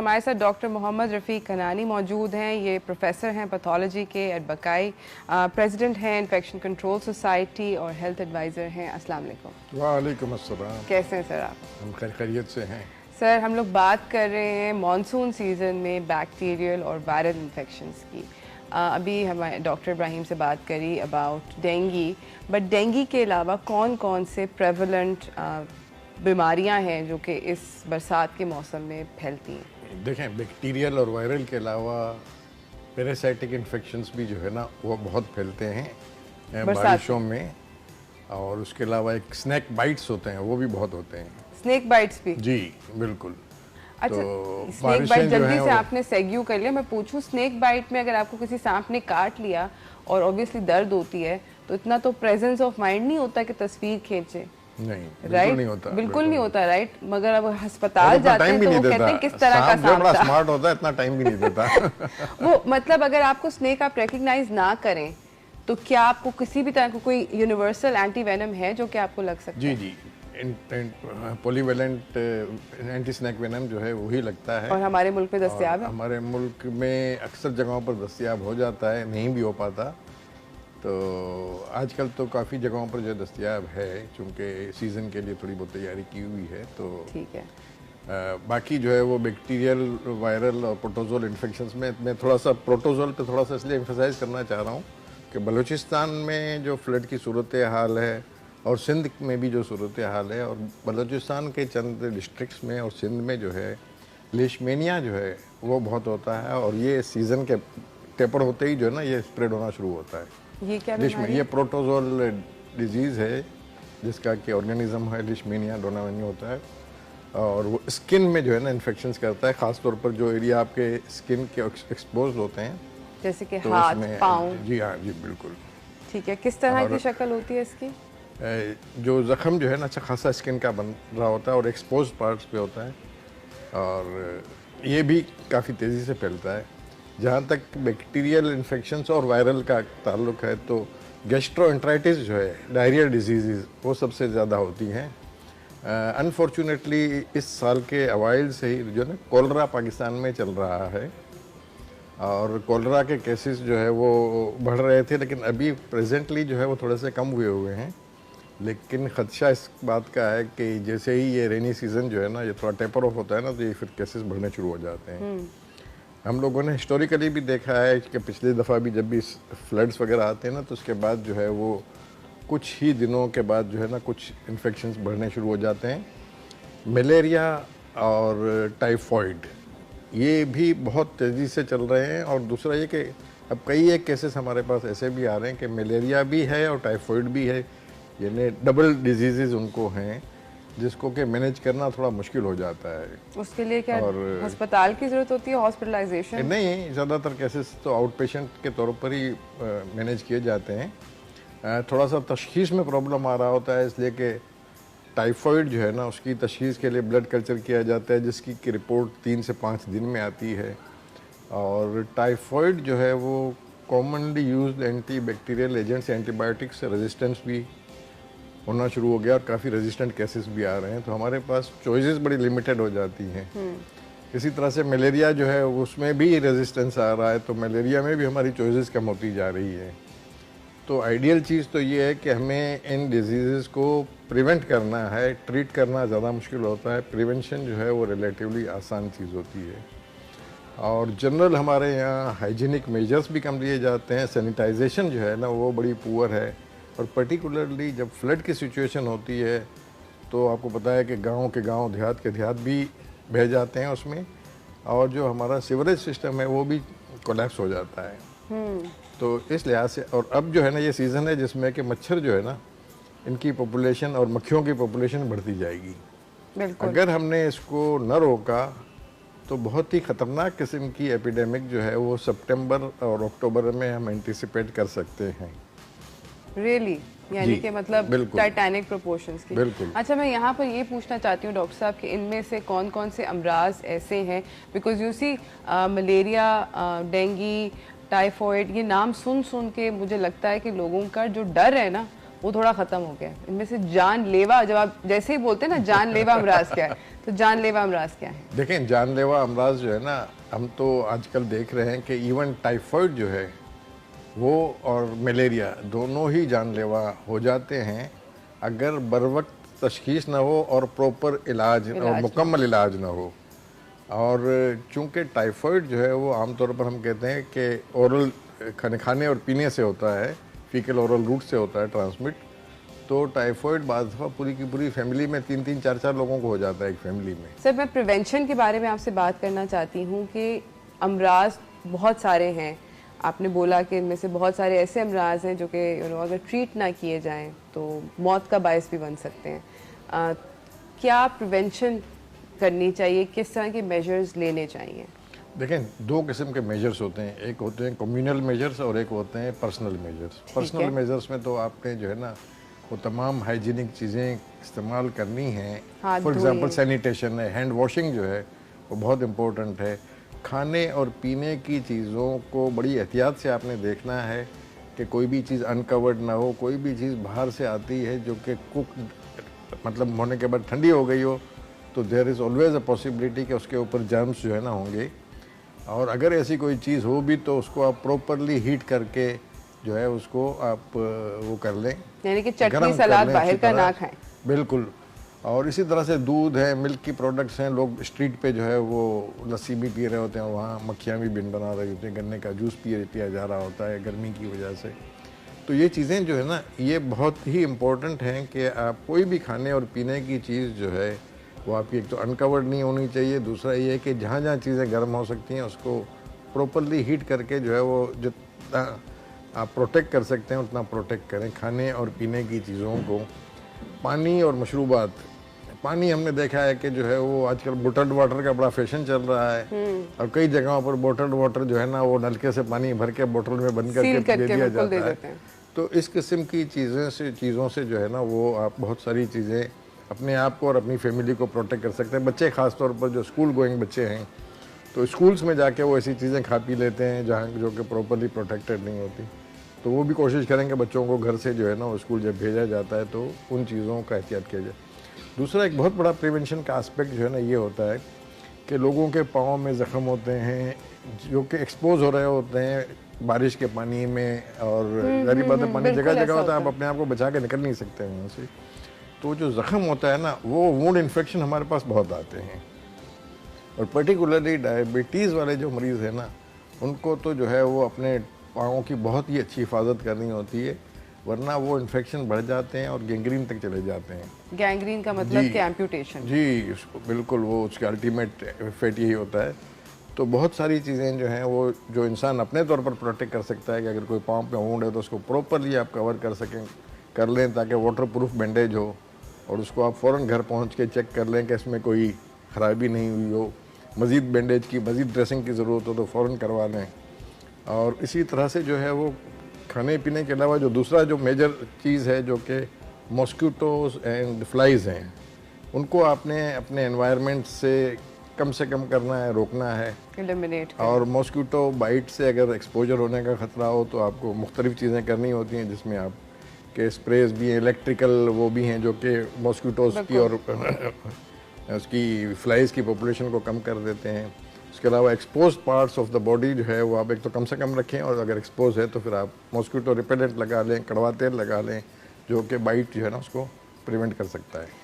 हमारे साथ डॉक्टर मोहम्मद रफ़ीक कनानी मौजूद हैं। ये प्रोफेसर हैं पैथोलॉजी के एट बकाई, प्रेसिडेंट हैं इन्फेक्शन कंट्रोल सोसाइटी और हेल्थ एडवाइज़र हैं। अस्सलाम वालेकुम। वालेकुम अस्सलाम। कैसे हैं सर आप? हम खैरियत से हैं। सर हम लोग बात कर रहे हैं मानसून सीज़न में बैक्टीरियल और वायरल इन्फेक्शंस की। अभी हमारे डॉक्टर इब्राहिम से बात करी अबाउट डेंगी, बट डेंगी के अलावा कौन कौन से प्रेवलेंट बीमारियां हैं जो कि इस बरसात के मौसम में फैलती हैं? देखें, बैक्टीरियल और वायरल के अलावा पैरासाइटिक इन्फेक्शंस भी जो है ना वो बहुत फैलते हैं बारिशों में। और उसके अलावा एक स्नैक बाइट्स होते हैं, वो भी बहुत होते हैं। स्नेक बाइट्स भी? जी बिल्कुल। अच्छा, तो स्नेक बाइट जल्दी से आपने सेग्यू कर लिया। मैं पूछूं, स्नेक बाइट में अगर आपको किसी सांप ने काट लिया और ऑब्वियसली दर्द होती है, तो इतना तो प्रेजेंस ऑफ माइंड नहीं होता कि तस्वीर खींचे? नहीं, राइट, नहीं होता, बिल्कुल नहीं होता। राइट, मगर अब अस्पताल जाते हैं तो वो कहते हैं किस तरह का सांप बड़ा स्मार्ट होता है, इतना टाइम भी नहीं देता। वो मतलब अगर आपको स्नेक आप रिकग्नाइज ना करें तो क्या आपको किसी भी तरह का कोई यूनिवर्सल एंटी वेनम है जो कि आपको लग सकता है? जी, पॉलीवेलेंट एंटी स्नैक वेनम जो है वही लगता है। और हमारे मुल्क में दस्तयाब है? हमारे मुल्क में अक्सर जगहों पर दस्तयाब हो जाता है, नहीं भी हो पाता। तो आजकल तो काफ़ी जगहों पर जो दस्तयाब है, चूँकि सीज़न के लिए थोड़ी बहुत तैयारी की हुई है। तो ठीक है। बाकी जो है वो बैक्टीरियल, वायरल और प्रोटोजोल इन्फेक्शंस में मैं थोड़ा सा प्रोटोजोल पे थोड़ा सा इसलिए एम्फसाइज करना चाह रहा हूँ कि बलूचिस्तान में जो फ्लड की सूरत हाल है और सिंध में भी जो सूरत हाल है, और बलूचिस्तान के चंद डिस्ट्रिक्ट्स में और सिंध में जो है लेशमेनिया जो है वो बहुत होता है। और ये सीज़न के टेपर होते ही जो है ना ये स्प्रेड होना शुरू होता है। ये क्या लिशमेनिया, ये प्रोटोजोल डिजीज़ है जिसका कि ऑर्गेनिज्म है लिशमेनिया डोनावेनी होता है। और वो स्किन में जो है ना इन्फेक्शंस करता है, ख़ास तौर पर जो एरिया आपके स्किन के एक्सपोज होते हैं, जैसे कि तो हाथ, पाँव। जी हाँ, जी बिल्कुल। ठीक है, किस तरह की शक्ल होती है इसकी? जो ज़ख़म जो है ना अच्छा खासा स्किन का बन रहा होता है और एक्सपोज पार्ट्स पे होता है, और ये भी काफ़ी तेज़ी से फैलता है। जहाँ तक बैक्टीरियल इन्फेक्शंस और वायरल का ताल्लुक है तो गैस्ट्रोएंटराइटिस जो है, डायरिया डिजीज़, वो सबसे ज़्यादा होती हैं। अनफॉर्चुनेटली इस साल के अवाइल से ही जो है कोलरा पाकिस्तान में चल रहा है, और कोलरा के केसेस जो है वो बढ़ रहे थे, लेकिन अभी प्रेजेंटली जो है वो थोड़े से कम हुए हैं। लेकिन ख़दशा इस बात का है कि जैसे ही ये रेनी सीज़न जो है ना ये थोड़ा टेपर ऑफ होता है ना, तो ये फिर केसेस बढ़ने शुरू हो जाते हैं। हम लोगों ने हिस्टोरिकली भी देखा है कि पिछली दफ़ा भी जब भी फ्लड्स वगैरह आते हैं ना, तो उसके बाद जो है वो कुछ ही दिनों के बाद जो है ना कुछ इन्फेक्शंस बढ़ने शुरू हो जाते हैं। मलेरिया और टाइफॉइड ये भी बहुत तेज़ी से चल रहे हैं। और दूसरा ये कि अब कई एक केसेस हमारे पास ऐसे भी आ रहे हैं कि मलेरिया भी है और टाइफॉइड भी है, यानी डबल डिजीज़ उनको हैं, जिसको कि मैनेज करना थोड़ा मुश्किल हो जाता है। उसके लिए क्या अस्पताल की ज़रूरत होती है, हॉस्पिटलाइजेशन? नहीं, ज़्यादातर केसेस तो आउट पेशेंट के तौर पर ही मैनेज किए जाते हैं। थोड़ा सा तशखीस में प्रॉब्लम आ रहा होता है, इसलिए कि टाइफॉइड जो है ना उसकी तशखीस के लिए ब्लड कल्चर किया जाता है, जिसकी की रिपोर्ट 3 से 5 दिन में आती है। और टाइफॉइड जो है वो commonly used anti bacterial agents, antibiotics से रेजिस्टेंस भी होना शुरू हो गया और काफ़ी रेजिस्टेंट केसेस भी आ रहे हैं। तो हमारे पास चॉइसेस बड़ी लिमिटेड हो जाती हैं। इसी तरह से मलेरिया जो है उसमें भी रेजिस्टेंस आ रहा है, तो मलेरिया में भी हमारी चॉइसेस कम होती जा रही है। तो आइडियल चीज़ तो ये है कि हमें इन डिजीज़ को प्रिवेंट करना है, ट्रीट करना ज़्यादा मुश्किल होता है। प्रिवेंशन जो है वो रिलेटिवली आसान चीज़ होती है। और जनरल हमारे यहाँ हाइजीनिक मेजर्स भी कम लिए जाते हैं। सैनिटाइजेशन जो है ना वो बड़ी पुअर है, और पर्टिकुलरली जब फ्लड की सिचुएशन होती है तो आपको पता है कि गांव के गांव, देहात के देहात भी बह जाते हैं उसमें, और जो हमारा सीवरेज सिस्टम है वो भी कोलैप्स हो जाता है। तो इस लिहाज से, और अब जो है ना ये सीज़न है जिसमें कि मच्छर जो है ना इनकी पॉपुलेशन और मक्खियों की पॉपुलेशन बढ़ती जाएगी। अगर हमने इसको न रोका तो बहुत ही ख़तरनाक किस्म की एपिडेमिक जो है वो सितंबर और अक्टूबर में हम एंटिसिपेट कर सकते हैं। रियली यानी कि मतलब टाइटैनिक प्रोपोर्शंस की। बिल्कुल। अच्छा, मैं यहाँ पर ये पूछना चाहती हूँ डॉक्टर साहब कि इनमें से कौन कौन से अमराज ऐसे हैं, because you see malaria, dengue, typhoid, ये नाम सुन सुन के मुझे लगता है कि लोगों का जो डर है ना वो थोड़ा ख़त्म हो गया है। इनमें से जानलेवा, जब आप जैसे ही बोलते हैं ना जानलेवा अमराज क्या है, तो जानलेवा अमराज क्या है? देखें, जानलेवा अमराज जो है ना, हम तो आजकल देख रहे हैं कि इवन टाइफाइड जो है वो और मलेरिया दोनों ही जानलेवा हो जाते हैं अगर बरवक्त तशखीस ना हो और प्रॉपर इलाज और मुकम्मल इलाज ना हो। और चूंकि टाइफाइड जो है वो आमतौर पर हम कहते हैं कि ओरल खाने और पीने से होता है, फीकल ओरल रूट से होता है ट्रांसमिट। तो टाइफाइड बाद दफ़ा पूरी की पूरी फैमिली में 3-3, 4-4 लोगों को हो जाता है एक फैमिली में। सर, मैं प्रिवेंशन के बारे में आपसे बात करना चाहती हूँ कि अमराज बहुत सारे हैं। आपने बोला कि इनमें से बहुत सारे ऐसे अमराज हैं जो कि अगर ट्रीट ना किए जाएं तो मौत का बायस भी बन सकते हैं। क्या प्रिवेंशन करनी चाहिए, किस तरह के मेजर्स लेने चाहिए? देखें, दो किस्म के मेजर्स होते हैं, एक होते हैं कम्युनल मेजर्स और एक होते हैं पर्सनल मेजर्स। पर्सनल मेजर्स में तो आपने जो है ना वो तमाम हाइजीनिक चीज़ें इस्तेमाल करनी हैं। फॉर एग्जांपल सैनिटेशन है, हैंड वॉशिंग जो है वो बहुत इम्पोर्टेंट है। खाने और पीने की चीज़ों को बड़ी एहतियात से आपने देखना है कि कोई भी चीज़ अनकवर्ड ना हो। कोई भी चीज़ बाहर से आती है जो कि कुक मतलब होने के बाद ठंडी हो गई हो तो there is always a possibility कि उसके ऊपर जर्म्स जो है ना होंगे। और अगर ऐसी कोई चीज़ हो भी तो उसको आप प्रॉपरली हीट करके जो है उसको आप वो कर लें, यानी कि चटनी सलाद बाहर का ना खाएं। बिल्कुल। और इसी तरह से दूध है, मिल्क की प्रोडक्ट्स हैं, लोग स्ट्रीट पे जो है वो लस्सी भी पी रहे होते हैं, वहाँ मक्खियाँ भी बिन बना रही होती हैं, गन्ने का जूस पिया जा रहा होता है गर्मी की वजह से। तो ये चीज़ें जो है ना ये बहुत ही इम्पोर्टेंट हैं कि आप कोई भी खाने और पीने की चीज़ जो है वो आपकी एक तो अनकवर्ड नहीं होनी चाहिए। दूसरा ये है कि जहाँ जहाँ चीज़ें गर्म हो सकती हैं उसको प्रॉपरली हीट करके जो है वो जितना आप प्रोटेक्ट कर सकते हैं उतना प्रोटेक्ट करें खाने और पीने की चीज़ों को। पानी और मशरूबात, पानी हमने देखा है कि जो है वो आजकल बोटल्ड वाटर का बड़ा फैशन चल रहा है और कई जगहों पर बोटल्ड वाटर जो है ना वो नलके से पानी भर के बोतल में बंद करके दे दिया जाता है। तो इस किस्म की चीज़ों से जो है ना वो आप बहुत सारी चीज़ें अपने आप को और अपनी फैमिली को प्रोटेक्ट कर सकते हैं। बच्चे ख़ास तौर पर जो स्कूल गोइंग बच्चे हैं तो स्कूल्स में जाके वो ऐसी चीज़ें खा पी लेते हैं जहाँ जो कि प्रॉपरली प्रोटेक्टेड नहीं होती। तो वो भी कोशिश करें कि बच्चों को घर से जो है ना वो स्कूल जब भेजा जाता है तो उन चीज़ों का एहतियात किया जाए। दूसरा एक बहुत बड़ा प्रिवेंशन का एस्पेक्ट जो है ना ये होता है कि लोगों के पाँव में ज़ख्म होते हैं जो कि एक्सपोज हो रहे होते हैं बारिश के पानी में, और जारी बात है पानी जगह जगह होता है, आप अपने आप को बचा के निकल नहीं सकते हैं वहाँ से। तो जो ज़ख्म होता है ना वो वुंड इन्फेक्शन हमारे पास बहुत आते हैं, और पर्टिकुलरली डायबिटीज़ वाले जो मरीज़ हैं ना उनको तो जो है वो अपने पाँवों की बहुत ही अच्छी हिफाजत करनी होती है, वरना वो इन्फेक्शन बढ़ जाते हैं और गैंग्रीन तक चले जाते हैं। गैंग्रीन का मतलब कि एम्पुटेशन? जी, उसको बिल्कुल वो उसका अल्टीमेट इफेक्ट यही होता है। तो बहुत सारी चीज़ें जो हैं वो जो इंसान अपने तौर पर प्रोटेक्ट कर सकता है कि अगर कोई पाँव पे वुंड है तो उसको प्रॉपरली आप कवर कर लें ताकि वाटर प्रूफ बैंडेज हो, और उसको आप फ़ौरन घर पहुंच के चेक कर लें कि इसमें कोई ख़राबी नहीं हुई हो। मज़ीद बैंडेज की मज़ीद ड्रेसिंग की ज़रूरत हो तो फ़ौरन करवा लें। और इसी तरह से जो है वो खाने पीने के अलावा जो दूसरा जो मेजर चीज़ है जो कि मॉस्किटोज़ एंड फ्लाइज़ हैं उनको आपने अपने एनवायरनमेंट से कम करना है, रोकना है, एलिमिनेट। और मॉस्किटो बाइट से अगर एक्सपोजर होने का ख़तरा हो तो आपको मुख्तलिफ़ चीज़ें करनी होती हैं जिसमें आप के स्प्रेज भी हैं, इलेक्ट्रिकल वो भी हैं जो कि मॉस्किटोज़ की और उसकी फ्लाइज़ की पॉपुलेशन को कम कर देते हैं। उसके अलावा expose parts of the body जो है वो आप एक तो कम से कम रखें, और अगर एक्सपोज है तो फिर आप मॉस्किटो रिपेलेंट लगा लें, कड़वा तेल लगा लें जो कि बाइट जो है ना उसको प्रिवेंट कर सकता है।